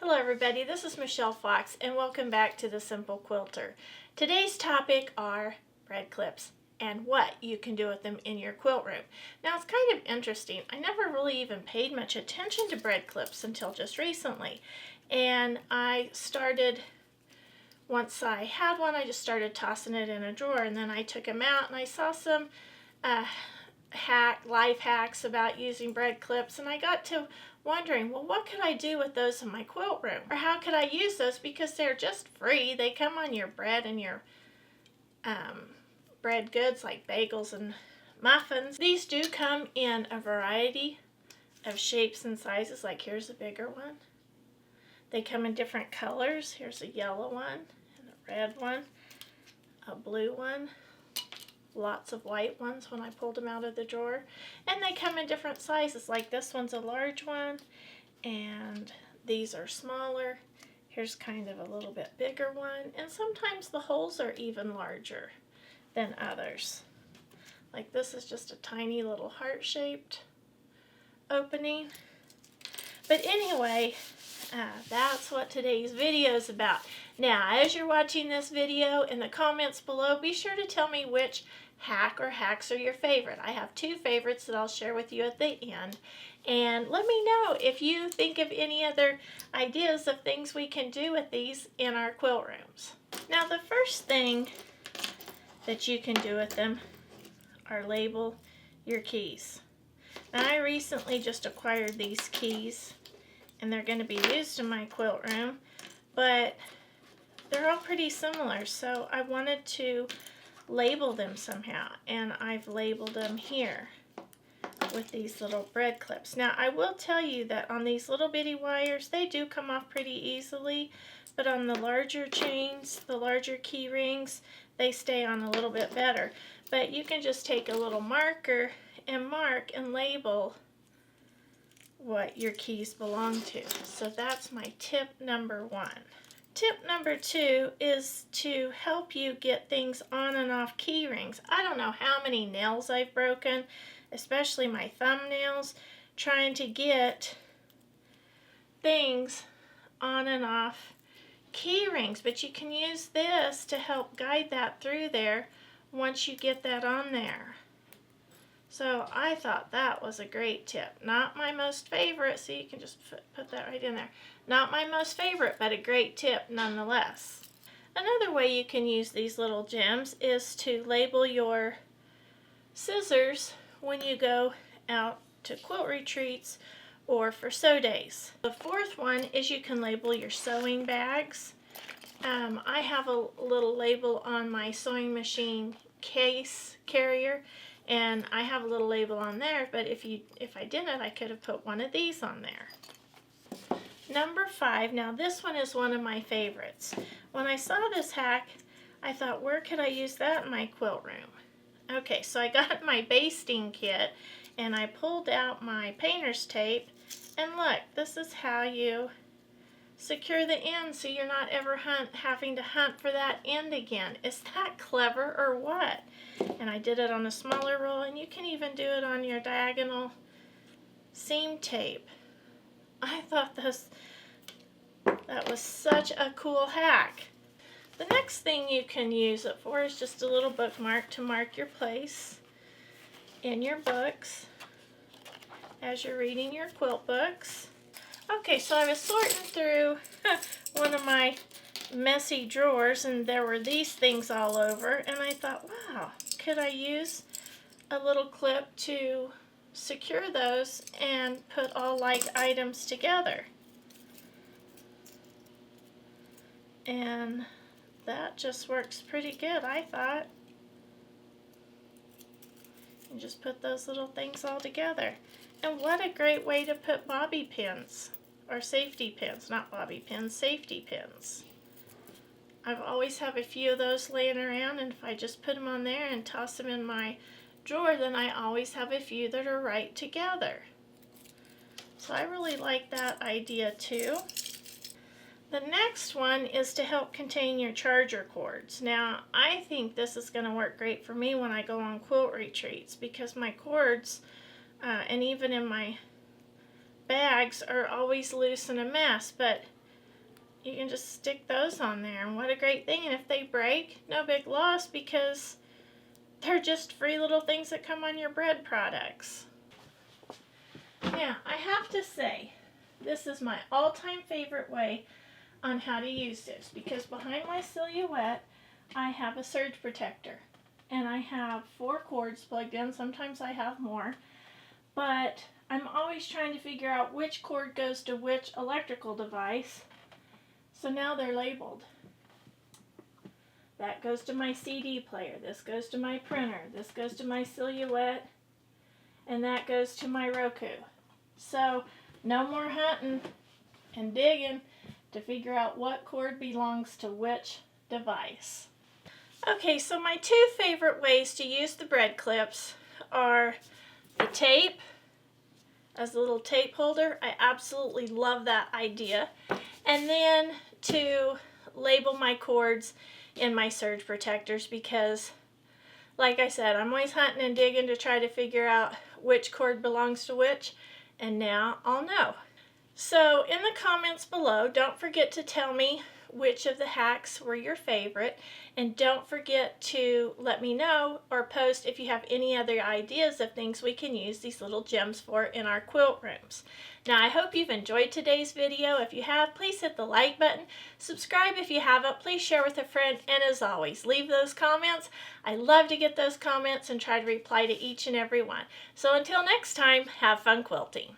Hello everybody, this is Michelle Fox and welcome back to The Simple Quilter. Today's topic are bread clips and what you can do with them in your quilt room. Now it's kind of interesting. I never really even paid much attention to bread clips until just recently. And I started, once I had one, I just started tossing it in a drawer, and then I took them out and I saw some life hacks about using bread clips, and I got to wondering, well, what could I do with those in my quilt room? Or how could I use those, because they're just free. They come on your bread and your bread goods like bagels and muffins. These do come in a variety of shapes and sizes, like here's a bigger one. They come in different colors. Here's a yellow one and a red one, a blue one, lots of white ones when I pulled them out of the drawer, and they come in different sizes, like this one's a large one and these are smaller. Here's kind of a little bit bigger one, and sometimes the holes are even larger than others. Like this is just a tiny little heart-shaped opening. But anyway, that's what today's video is about. Now, as you're watching this video, in the comments below, be sure to tell me which hack or hacks are your favorite. I have two favorites that I'll share with you at the end. And let me know if you think of any other ideas of things we can do with these in our quilt rooms. Now, the first thing that you can do with them are label your keys. Now, I recently just acquired these keys, and they're going to be used in my quilt room, but they're all pretty similar, so I wanted to label them somehow, and I've labeled them here with these little bread clips. Now, I will tell you that on these little bitty wires, they do come off pretty easily, but on the larger chains, the larger key rings, they stay on a little bit better. But you can just take a little marker and mark and label what your keys belong to. So that's my tip number one. Tip number two is to help you get things on and off key rings. I don't know how many nails I've broken, especially my thumbnails, trying to get things on and off key rings, but you can use this to help guide that through there once you get that on there. So I thought that was a great tip. Not my most favorite, so you can just put that right in there. Not my most favorite, but a great tip nonetheless. Another way you can use these little gems is to label your scissors when you go out to quilt retreats or for sew days. The fourth one is you can label your sewing bags. I have a little label on my sewing machine case carrier, and I have a little label on there, but if I didn't, I could have put one of these on there. Number 5, now this one is one of my favorites. When I saw this hack, I thought, where could I use that in my quilt room? Okay, so I got my basting kit, and I pulled out my painter's tape, and look, this is how you secure the end so you're not ever having to hunt for that end again. Is that clever or what? And I did it on a smaller roll, and you can even do it on your diagonal seam tape. I thought that was such a cool hack. The next thing you can use it for is just a little bookmark to mark your place in your books as you're reading your quilt books. Okay, so I was sorting through one of my messy drawers, and there were these things all over, and I thought, wow, could I use a little clip to secure those and put all like items together? And that just works pretty good, I thought. And just put those little things all together. And what a great way to put bobby pins, or safety pins, not bobby pins, safety pins. I've always have a few of those laying around, and if I just put them on there and toss them in my drawer, then I always have a few that are right together. So I really like that idea too. The next one is to help contain your charger cords. Now, I think this is going to work great for me when I go on quilt retreats, because my cords, and even in my bags, are always loose and a mess, but you can just stick those on there, and what a great thing. And if they break, no big loss, because they're just free little things that come on your bread products. Now, I have to say, this is my all-time favorite way on how to use this, because behind my silhouette, I have a surge protector, and I have 4 cords plugged in. Sometimes I have more, but I'm always trying to figure out which cord goes to which electrical device. So now they're labeled. That goes to my CD player, this goes to my printer, this goes to my silhouette, and that goes to my Roku. So no more hunting and digging to figure out what cord belongs to which device. Okay, so my 2 favorite ways to use the bread clips are the tape as a little tape holder. I absolutely love that idea. And then to label my cords in my surge protectors, because like I said, I'm always hunting and digging to try to figure out which cord belongs to which, and now I'll know. So in the comments below, don't forget to tell me which of the hacks were your favorite, and don't forget to let me know or post if you have any other ideas of things we can use these little gems for in our quilt rooms. Now, I hope you've enjoyed today's video. If you have, please hit the like button. Subscribe if you haven't. Please share with a friend. And as always, leave those comments. I love to get those comments and try to reply to each and every one. So until next time, have fun quilting.